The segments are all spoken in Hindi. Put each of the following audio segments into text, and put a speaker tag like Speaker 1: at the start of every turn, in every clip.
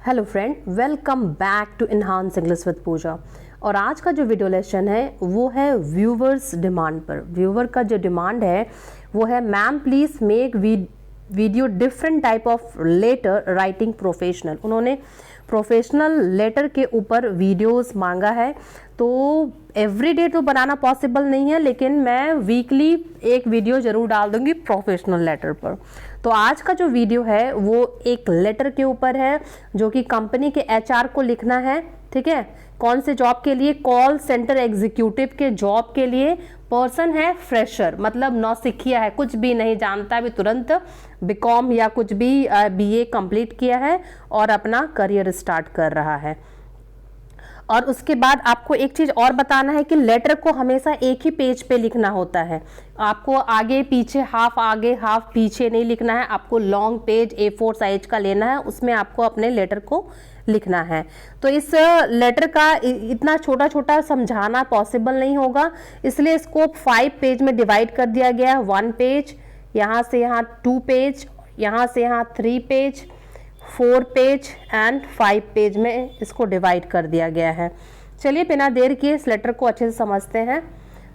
Speaker 1: Hello friend, welcome back to enhance English with Pooja. और आज का जो वीडियो लेसन है वो है व्यूवर्स डिमांड पर। व्यूवर का जो डिमांड है वो है, ma'am please make video different type of letter writing professional. उन्होंने प्रोफेशनल लेटर के ऊपर वीडियोस मांगा है। तो एवरीडे तो बनाना पॉसिबल नहीं है, लेकिन मैं वीकली एक वीडियो जरूर डाल दूंगी प्रोफेशनल लेटर पर। तो आज का जो वीडियो है वो एक लेटर के ऊपर है जो कि कंपनी के एचआर को लिखना है। ठीक है, कौन से जॉब के लिए? कॉल सेंटर एग्जीक्यूटिव के जॉब के लिए। पर्सन है फ्रेशर, मतलब नौसिखिया है, कुछ भी नहीं जानता, अभी तुरंत बीकॉम या कुछ भी बीए कंप्लीट किया है और अपना करियर स्टार्ट कर रहा है। और उसके बाद आपको एक चीज और बताना है कि लेटर को हमेशा एक ही पेज पे लिखना होता है। आपको आगे पीछे, हाफ आगे हाफ पीछे नहीं लिखना है। आपको लॉन्ग पेज A4 साइज का लेना है, उसमें आपको अपने लेटर को लिखना है। तो इस लेटर का इतना छोटा छोटा समझाना पॉसिबल नहीं होगा, इसलिए इसको 5 पेज में डिवाइड कर दिया गया है। 1 पेज, यहाँ से यहाँ 2 पेज, यहाँ से यहाँ 3 पेज, 4 पेज एंड 5 पेज में इसको डिवाइड कर दिया गया है। चलिए बिना देर किए इस लेटर को अच्छे से समझते हैं।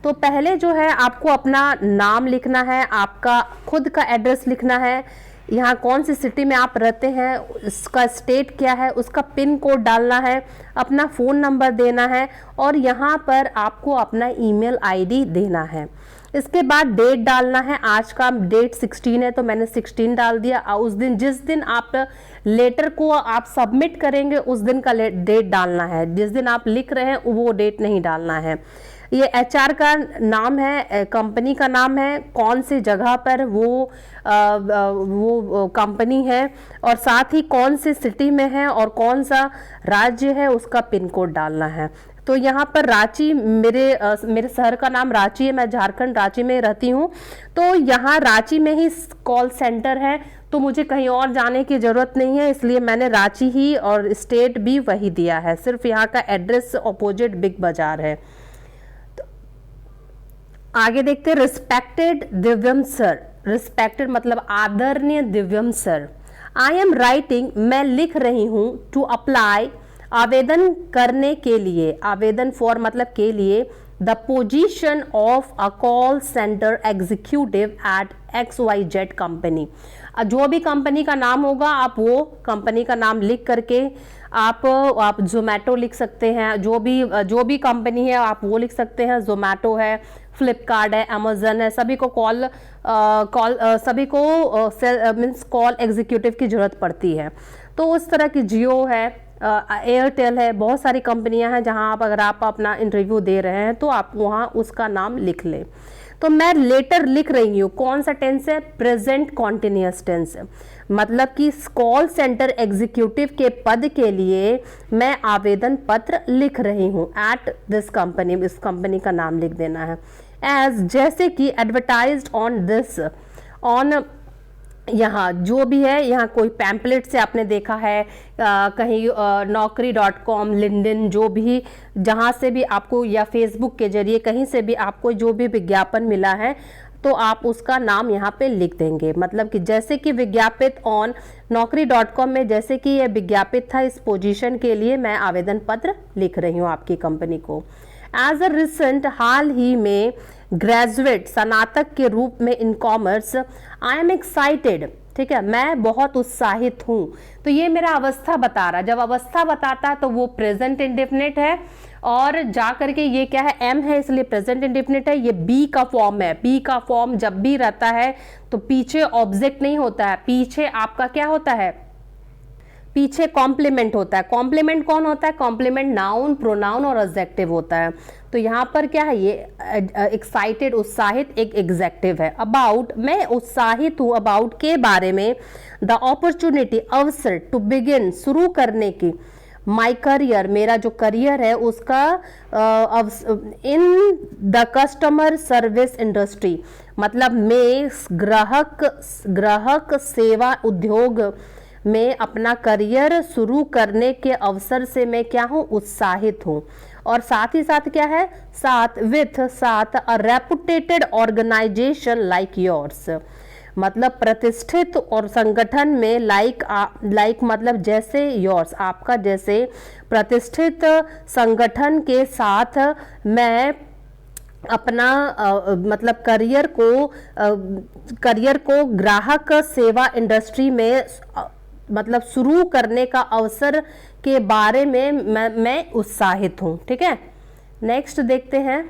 Speaker 1: तो पहले जो है आपको अपना नाम लिखना है, आपका खुद का एड्रेस लिखना है, यहाँ कौन सी सिटी में आप रहते हैं, उसका स्टेट क्या है, उसका पिन कोड डालना है, अपना फ़ोन नंबर देना है और यहाँ पर आपको अपना ईमेल आईडी देना है। इसके बाद डेट डालना है। आज का डेट 16 है तो मैंने 16 डाल दिया। उस दिन, जिस दिन आप लेटर को आप सबमिट करेंगे उस दिन का डेट डालना है। जिस दिन आप लिख रहे हैं वो डेट नहीं डालना है। ये एचआर का नाम है, कंपनी का नाम है, कौन सी जगह पर वो कंपनी है और साथ ही कौन सी सिटी में है और कौन सा राज्य है उसका पिन कोड डालना है। तो यहाँ पर रांची, मेरे शहर का नाम रांची है, मैं झारखंड रांची में रहती हूँ। तो यहाँ रांची में ही कॉल सेंटर है, तो मुझे कहीं और जाने की ज़रूरत नहीं है, इसलिए मैंने रांची ही और स्टेट भी वही दिया है। सिर्फ यहाँ का एड्रेस अपोजिट बिग बाजार है। तो आगे देखते हैं, रिस्पेक्टेड दिव्यम सर। रिस्पेक्टेड मतलब आदरणीय दिव्यम सर, आई एम राइटिंग, मैं लिख रही हूँ, टू अप्लाई, आवेदन करने के लिए, आवेदन फॉर मतलब के लिए, the position of a call center executive at XYZ company. जो भी कंपनी का नाम होगा आप वो कंपनी का नाम लिख करके आप जोमेटो लिख सकते हैं, जो भी कंपनी है आप वो लिख सकते हैं। जोमेटो है, फ्लिपकार्ट है, अमेजन है, सभी को सभी को मीन्स कॉल एग्जीक्यूटिव की जरूरत पड़ती है। तो उस तरह की जियो है, एयरटेल है, बहुत सारी कंपनियां हैं जहां अगर आप अपना इंटरव्यू दे रहे हैं तो आप वहां उसका नाम लिख लें। तो मैं लेटर लिख रही हूँ, कौन सा टेंस है? प्रेजेंट कॉन्टिन्यूअस टेंस, मतलब कि कॉल सेंटर एग्जीक्यूटिव के पद के लिए मैं आवेदन पत्र लिख रही हूँ। एट दिस कंपनी, इस कंपनी का नाम लिख देना है। एज, जैसे कि एडवर्टाइज्ड ऑन दिस, ऑन, यहाँ जो भी है, यहाँ कोई पैम्पलेट से आपने देखा है, कहीं naukri.com, लिंक्डइन, जो भी जहाँ से भी आपको, या फेसबुक के जरिए कहीं से भी आपको जो भी विज्ञापन मिला है तो आप उसका नाम यहाँ पे लिख देंगे। मतलब कि जैसे कि विज्ञापित ऑन naukri.com में जैसे कि यह विज्ञापित था, इस पोजीशन के लिए मैं आवेदन पत्र लिख रही हूँ आपकी कंपनी को। एज अ रिसेंट, हाल ही में, ग्रेजुएट, स्नातक के रूप में in commerce, I am excited. ठीक है, मैं बहुत उत्साहित हूँ। तो ये मेरा अवस्था बता रहा है। जब अवस्था बताता है तो वो प्रेजेंट इंडेफिनिट है, और जा करके ये क्या है? एम है, इसलिए प्रेजेंट इंडेफिनिट है। ये बी का फॉर्म है। बी का फॉर्म जब भी रहता है तो पीछे ऑब्जेक्ट नहीं होता है, पीछे आपका क्या होता है? पीछे कॉम्प्लीमेंट होता है। कॉम्प्लीमेंट कौन होता है? कॉम्प्लीमेंट नाउन, प्रोनाउन और एडजेक्टिव होता है। तो यहाँ पर क्या है? ये एक्साइटेड, उत्साहित, एक एग्जेक्टिव है। अबाउट, मैं उत्साहित हूँ, अबाउट के बारे में, द अपॉर्चुनिटी, अवसर, टू बिगिन, शुरू करने की, माई करियर, मेरा जो करियर है उसका, in the customer service industry, मतलब मैं ग्राहक सेवा उद्योग में अपना करियर शुरू करने के अवसर से मैं क्या हूँ? उत्साहित हूँ। और साथ ही साथ क्या है? साथ, विथ, साथ, अ रेपुटेटेड ऑर्गेनाइजेशन लाइक योर्स, मतलब प्रतिष्ठित और संगठन में लाइक मतलब जैसे योर्स, आपका जैसे प्रतिष्ठित संगठन के साथ मैं अपना मतलब करियर को ग्राहक सेवा इंडस्ट्री में मतलब शुरू करने का अवसर के बारे में मैं उत्साहित हूँ। ठीक है, नेक्स्ट देखते हैं।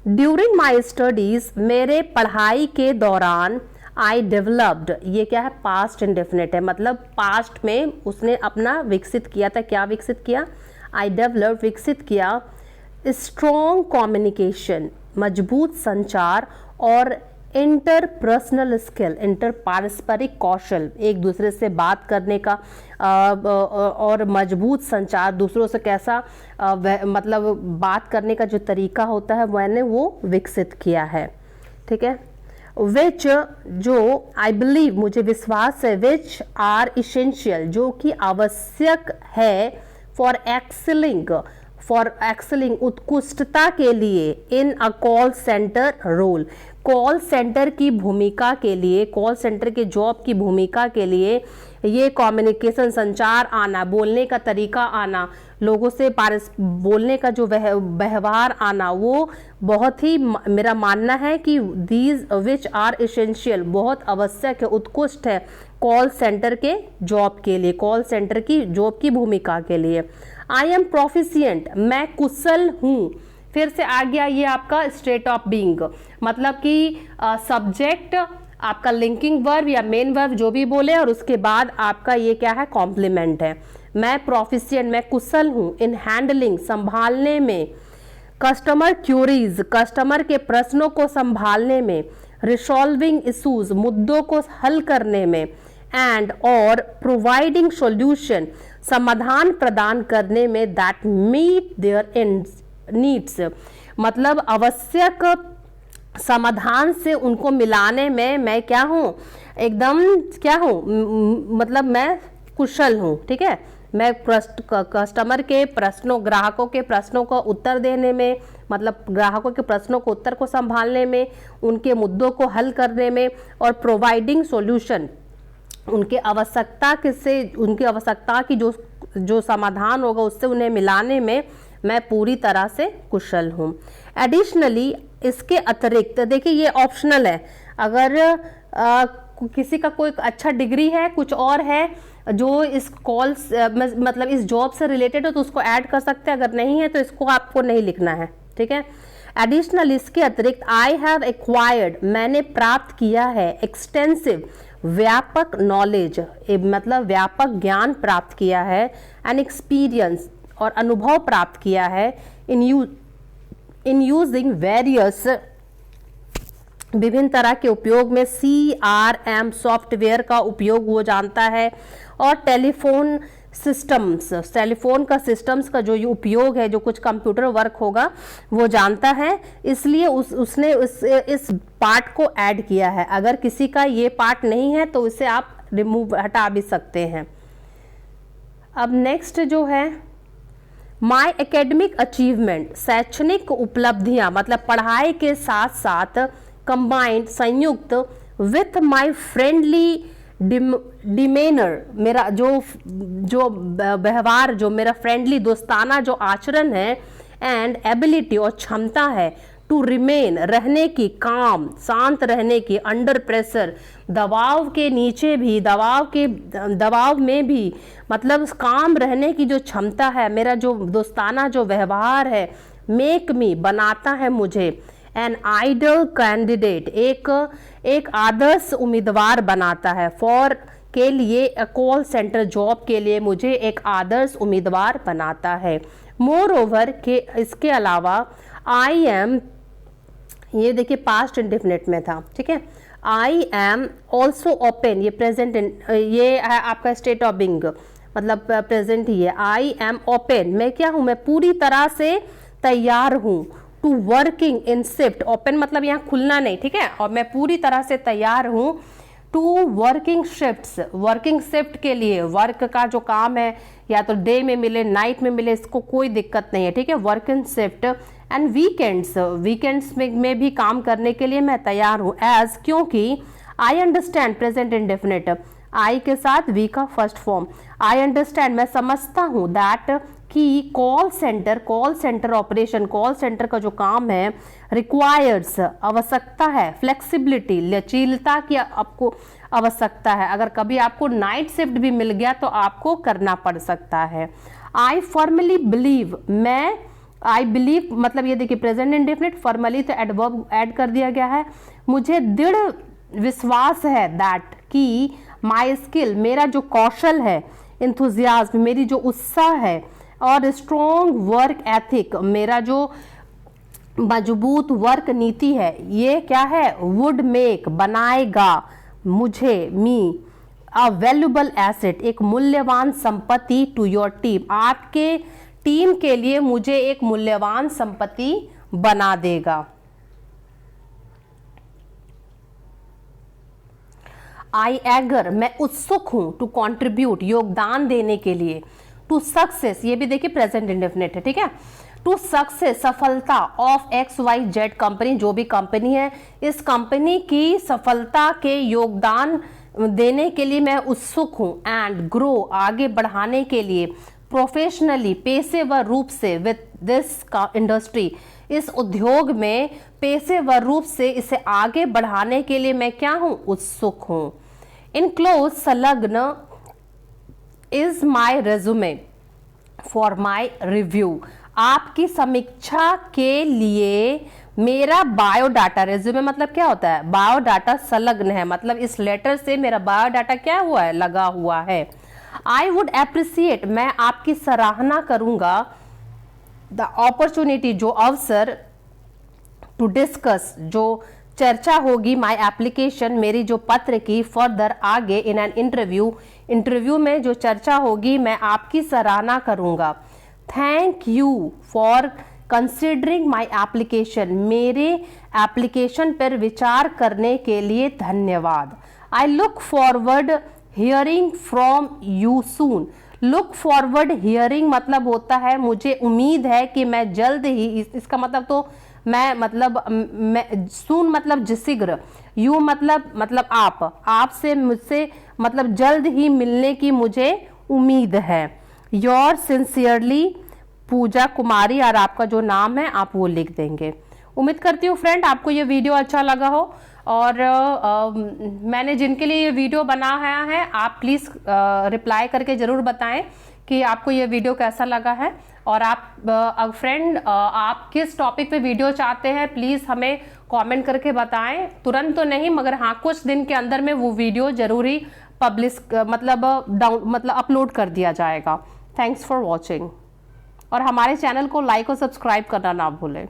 Speaker 1: ड्यूरिंग माई स्टडीज, मेरे पढ़ाई के दौरान, आई डेवलप्ड, ये क्या है, पास्ट इंडेफिनिट है, मतलब पास्ट में उसने अपना विकसित किया था। क्या विकसित किया? आई डेवलप्ड, विकसित किया। स्ट्रॉन्ग कम्युनिकेशन, मजबूत संचार, और इंटरपर्सनल स्किल, इंटर पारस्परिक कौशल, एक दूसरे से बात करने का और मजबूत संचार, दूसरों से कैसा मतलब बात करने का जो तरीका होता है मैंने वो विकसित किया है। ठीक है, विच, जो, आई बिलीव, मुझे विश्वास है, विच आर इसेंशियल, जो कि आवश्यक है, फॉर एक्सेलिंग, उत्कृष्टता के लिए, in a call centre role, call centre की भूमिका के लिए, कॉल सेंटर के जॉब की भूमिका के लिए ये कम्युनिकेशन, संचार आना, बोलने का तरीका आना, लोगों से बोलने का जो व्यवहार आना, वो बहुत ही, मेरा मानना है कि दीज विच आर एसेंशियल, बहुत आवश्यक है, उत्कृष्ट है कॉल सेंटर के जॉब के लिए, कॉल सेंटर की जॉब की भूमिका के लिए। आई एम प्रोफिशिएंट, मैं कुशल हूँ। फिर से आ गया ये आपका स्टेट ऑफ बीइंग, मतलब कि सब्जेक्ट आपका लिंकिंग वर्ब या मेन वर्ब जो भी बोले, और उसके बाद आपका ये क्या है, कॉम्प्लीमेंट है। मैं प्रोफिशिएंट, मैं कुशल हूँ, इन हैंडलिंग, संभालने में, कस्टमर क्यूरीज, कस्टमर के प्रश्नों को संभालने में, रिसॉल्विंग इशूज, मुद्दों को हल करने में, एंड और प्रोवाइडिंग सॉल्यूशन, समाधान प्रदान करने में, दैट मीट देयर नीड्स, मतलब आवश्यक समाधान से उनको मिलाने में मैं क्या हूँ, एकदम क्या हूँ, मतलब मैं कुशल हूँ। ठीक है, मैं कस्टमर के प्रश्नों, ग्राहकों के प्रश्नों का उत्तर देने में, मतलब ग्राहकों के प्रश्नों को, उत्तर को संभालने में, उनके मुद्दों को हल करने में, और प्रोवाइडिंग सॉल्यूशन, उनके आवश्यकता उनकी आवश्यकता की जो समाधान होगा उससे उन्हें मिलाने में मैं पूरी तरह से कुशल हूँ। एडिशनली, इसके अतिरिक्त, देखिए ये ऑप्शनल है, अगर किसी का कोई अच्छा डिग्री है, कुछ और है जो इस कॉल मतलब इस जॉब से रिलेटेड हो तो उसको ऐड कर सकते हैं, अगर नहीं है तो इसको आपको नहीं लिखना है। ठीक है, एडिशनल, इसके अतिरिक्त, आई हैव एक्वायर्ड, मैंने प्राप्त किया है, एक्सटेंसिव, व्यापक नॉलेज, मतलब व्यापक ज्ञान प्राप्त किया है, एन एक्सपीरियंस, और अनुभव प्राप्त किया है, इन यूजिंग वेरियस, विभिन्न तरह के उपयोग में, CRM सॉफ्टवेयर का उपयोग वो जानता है, और टेलीफोन सिस्टम्स, टेलीफोन का सिस्टम्स का जो उपयोग है, जो कुछ कंप्यूटर वर्क होगा वो जानता है, इसलिए उसने इस पार्ट को ऐड किया है। अगर किसी का ये पार्ट नहीं है तो इसे आप रिमूव, हटा भी सकते हैं। अब नेक्स्ट जो है, माई एकेडमिक अचीवमेंट, शैक्षणिक उपलब्धियां, मतलब पढ़ाई के साथ साथ, कंबाइंड, संयुक्त, विथ माई फ्रेंडली डिमेनर, मेरा जो व्यवहार, जो मेरा फ्रेंडली, दोस्ताना जो आचरण है, एंड एबिलिटी, और क्षमता है, टू रिमेन, रहने की, काम, शांत रहने की, अंडर प्रेशर, दबाव के नीचे भी, दबाव में भी, मतलब काम रहने की जो क्षमता है, मेरा जो दोस्ताना जो व्यवहार है, मेक मी, बनाता है मुझे, एन आइडल कैंडिडेट, एक आदर्श उम्मीदवार बनाता है, फॉर, के लिए, कॉल सेंटर जॉब के लिए मुझे एक आदर्श उम्मीदवार बनाता है। मोर ओवर, के इसके अलावा, आई एम, ये देखिए पास्ट इंडेफिनिट में था। ठीक है, आई एम ऑल्सो ओपन, ये प्रेजेंट, ये है आपका स्टेट ऑफ बीइंग, मतलब प्रेजेंट ही है। आई एम ओपन, मैं क्या हूँ, मैं पूरी तरह से तैयार हूँ, to working in shift, open मतलब यहाँ खुलना नहीं। ठीक है, और मैं पूरी तरह से तैयार हूँ to working shifts, working shift के लिए, वर्क का जो काम है या तो डे में मिले, नाइट में मिले, इसको कोई दिक्कत नहीं है। ठीक है, working shift, and weekends, weekends में भी काम करने के लिए मैं तैयार हूँ, एज, क्योंकि आई अंडरस्टैंड प्रेजेंट इंडेफिनिट, आई के साथ वी का फर्स्ट फॉर्म। आई अंडरस्टैंड मैं समझता हूँ, दैट कि call centre operation, call centre का जो काम है, रिक्वायर्स आवश्यकता है, फ्लेक्सिबिलिटी लचीलता की आपको आवश्यकता है। अगर कभी आपको नाइट शिफ्ट भी मिल गया तो आपको करना पड़ सकता है। आई फॉर्मली बिलीव, मैं आई बिलीव मतलब ये देखिए प्रेजेंट इंडेफिनिट, फॉर्मली तो एडवर्ब ऐड कर दिया गया है। मुझे दृढ़ विश्वास है दैट कि माई स्किल मेरा जो कौशल है, इंथुजियाज्म मेरी जो उत्साह है, और स्ट्रॉन्ग वर्क एथिक मेरा जो मजबूत वर्क नीति है, ये क्या है, वुड मेक बनाएगा मुझे, मी अ वैल्यूबल एसेट एक मूल्यवान संपत्ति, टू योर टीम आपके टीम के लिए मुझे एक मूल्यवान संपत्ति बना देगा। आई एगर मैं उत्सुक हूं, टू कंट्रीब्यूट योगदान देने के लिए, टू सक्सेस ये भी देखिए प्रेजेंट इंडेफिनिट है, ठीक है। टू सक्सेस सफलता ऑफ XYZ कंपनी, जो भी कंपनी है, इस कंपनी की सफलता के योगदान देने के लिए मैं उत्सुक हूं। एंड ग्रो आगे बढ़ाने के लिए, प्रोफेशनली पेशेवर रूप से, विद दिस इंडस्ट्री इस उद्योग में पेशेवर रूप से इसे आगे बढ़ाने के लिए मैं क्या हूं, उत्सुक हूं। इनक्लोज संलग्न is my resume for my review आपकी समीक्षा के लिए मेरा बायोडाटा, रेज्यूमे मतलब क्या होता है, बायोडाटा संलग्न है, मतलब इस लेटर से मेरा बायोडाटा क्या हुआ है, लगा हुआ है। आई वुड एप्रिसिएट मैं आपकी सराहना करूंगा, द अपॉर्चुनिटी जो अवसर, टू डिस्कस जो चर्चा होगी, माई एप्लीकेशन मेरी जो पत्र की, फर्दर आगे, इन एन इंटरव्यू में जो चर्चा होगी मैं आपकी सराहना करूंगा। Thank you for considering my application मेरे एप्लीकेशन पर विचार करने के लिए धन्यवाद। I look forward hearing from you soon, look forward hearing मतलब होता है मुझे उम्मीद है कि मैं जल्द ही, इसका मतलब तो मैं मतलब मैं, सून मतलब शीघ्र, यू मतलब आपसे मुझसे मतलब जल्द ही मिलने की मुझे उम्मीद है। योर सिंसियरली पूजा कुमारी, और आपका जो नाम है आप वो लिख देंगे। उम्मीद करती हूँ फ्रेंड आपको ये वीडियो अच्छा लगा हो, और मैंने जिनके लिए ये वीडियो बनाया है आप प्लीज़ रिप्लाई करके ज़रूर बताएं कि आपको ये वीडियो कैसा लगा है। और आप फ्रेंड आप किस टॉपिक पे वीडियो चाहते हैं प्लीज़ हमें कमेंट करके बताएं, तुरंत तो नहीं मगर हाँ कुछ दिन के अंदर में वो वीडियो जरूर ही पब्लिश मतलब अपलोड कर दिया जाएगा। थैंक्स फॉर वॉचिंग, और हमारे चैनल को लाइक और सब्सक्राइब करना ना भूलें।